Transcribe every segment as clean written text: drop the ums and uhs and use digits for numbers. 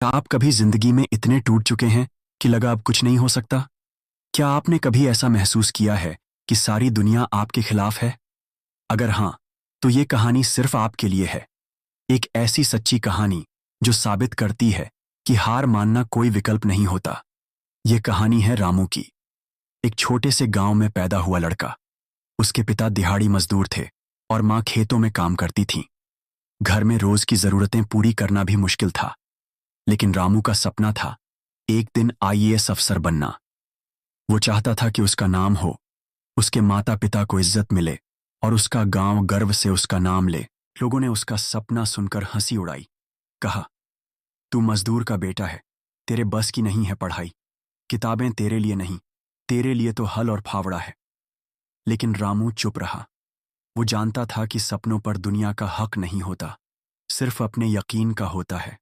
आप कभी जिंदगी में इतने टूट चुके हैं कि लगा अब कुछ नहीं हो सकता? क्या आपने कभी ऐसा महसूस किया है कि सारी दुनिया आपके खिलाफ है? अगर हाँ, तो ये कहानी सिर्फ आपके लिए है। एक ऐसी सच्ची कहानी जो साबित करती है कि हार मानना कोई विकल्प नहीं होता। ये कहानी है रामू की। एक छोटे से गांव में पैदा हुआ लड़का। उसके पिता दिहाड़ी मजदूर थे और माँ खेतों में काम करती थीं। घर में रोज की जरूरतें पूरी करना भी मुश्किल था। लेकिन रामू का सपना था एक दिन आईएएस अफसर बनना। वो चाहता था कि उसका नाम हो, उसके माता पिता को इज्जत मिले और उसका गांव गर्व से उसका नाम ले। लोगों ने उसका सपना सुनकर हंसी उड़ाई। कहा, तू मजदूर का बेटा है, तेरे बस की नहीं है पढ़ाई। किताबें तेरे लिए नहीं, तेरे लिए तो हल और फावड़ा है। लेकिन रामू चुप रहा। वो जानता था कि सपनों पर दुनिया का हक नहीं होता, सिर्फ अपने यकीन का होता है।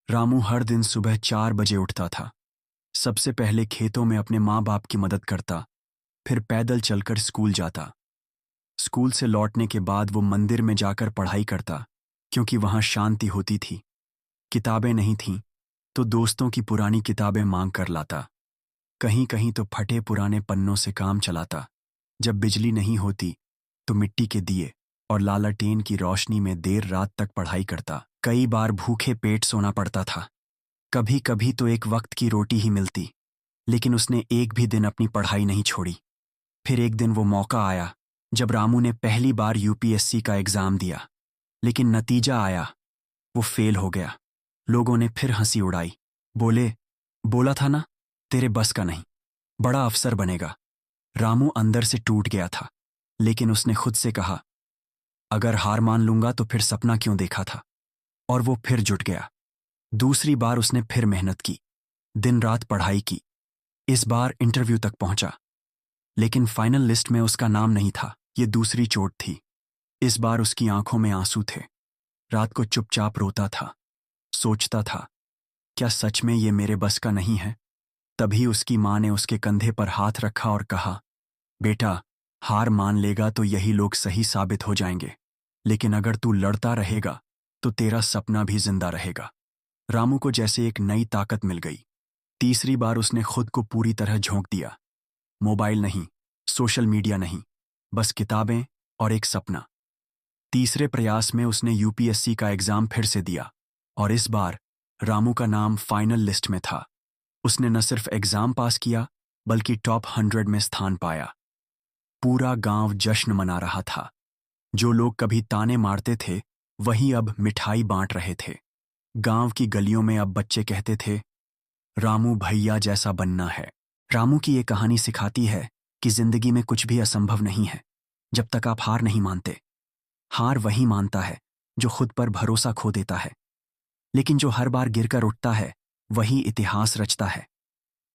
रामू हर दिन सुबह 4 बजे उठता था। सबसे पहले खेतों में अपने माँ बाप की मदद करता, फिर पैदल चलकर स्कूल जाता। स्कूल से लौटने के बाद वो मंदिर में जाकर पढ़ाई करता, क्योंकि वहां शांति होती थी। किताबें नहीं थीं तो दोस्तों की पुरानी किताबें मांग कर लाता। कहीं कहीं तो फटे पुराने पन्नों से काम चलाता। जब बिजली नहीं होती तो मिट्टी के दिए और लालटेन की रोशनी में देर रात तक पढ़ाई करता। कई बार भूखे पेट सोना पड़ता था। कभी कभी तो एक वक्त की रोटी ही मिलती। लेकिन उसने एक भी दिन अपनी पढ़ाई नहीं छोड़ी। फिर एक दिन वो मौका आया जब रामू ने पहली बार यूपीएससी का एग्जाम दिया। लेकिन नतीजा आया, वो फेल हो गया। लोगों ने फिर हंसी उड़ाई। बोले, बोला था ना, तेरे बस का नहीं, बड़ा अफसर बनेगा। रामू अंदर से टूट गया था। लेकिन उसने खुद से कहा, अगर हार मान लूंगा तो फिर सपना क्यों देखा था। और वो फिर जुट गया। दूसरी बार उसने फिर मेहनत की, दिन रात पढ़ाई की। इस बार इंटरव्यू तक पहुंचा। लेकिन फाइनल लिस्ट में उसका नाम नहीं था। ये दूसरी चोट थी। इस बार उसकी आंखों में आंसू थे। रात को चुपचाप रोता था। सोचता था, क्या सच में ये मेरे बस का नहीं है। तभी उसकी माँ ने उसके कंधे पर हाथ रखा और कहा, बेटा, हार मान लेगा तो यही लोग सही साबित हो जाएंगे। लेकिन अगर तू लड़ता रहेगा तो तेरा सपना भी जिंदा रहेगा। रामू को जैसे एक नई ताकत मिल गई। तीसरी बार उसने खुद को पूरी तरह झोंक दिया। मोबाइल नहीं, सोशल मीडिया नहीं, बस किताबें और एक सपना। तीसरे प्रयास में उसने यूपीएससी का एग्जाम फिर से दिया और इस बार रामू का नाम फाइनल लिस्ट में था। उसने न सिर्फ एग्जाम पास किया बल्कि टॉप 100 में स्थान पाया। पूरा गांव जश्न मना रहा था। जो लोग कभी ताने मारते थे वही अब मिठाई बांट रहे थे। गांव की गलियों में अब बच्चे कहते थे, रामू भैया जैसा बनना है। रामू की ये कहानी सिखाती है कि जिंदगी में कुछ भी असंभव नहीं है जब तक आप हार नहीं मानते। हार वही मानता है जो खुद पर भरोसा खो देता है। लेकिन जो हर बार गिरकर उठता है वही इतिहास रचता है।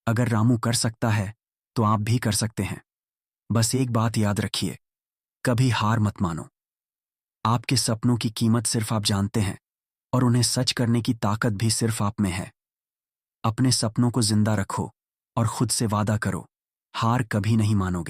अगर रामू कर सकता है तो आप भी कर सकते हैं। बस एक बात याद रखिए, कभी हार मत मानो। आपके सपनों की कीमत सिर्फ आप जानते हैं और उन्हें सच करने की ताकत भी सिर्फ आप में है। अपने सपनों को जिंदा रखो और खुद से वादा करो, हार कभी नहीं मानोगे।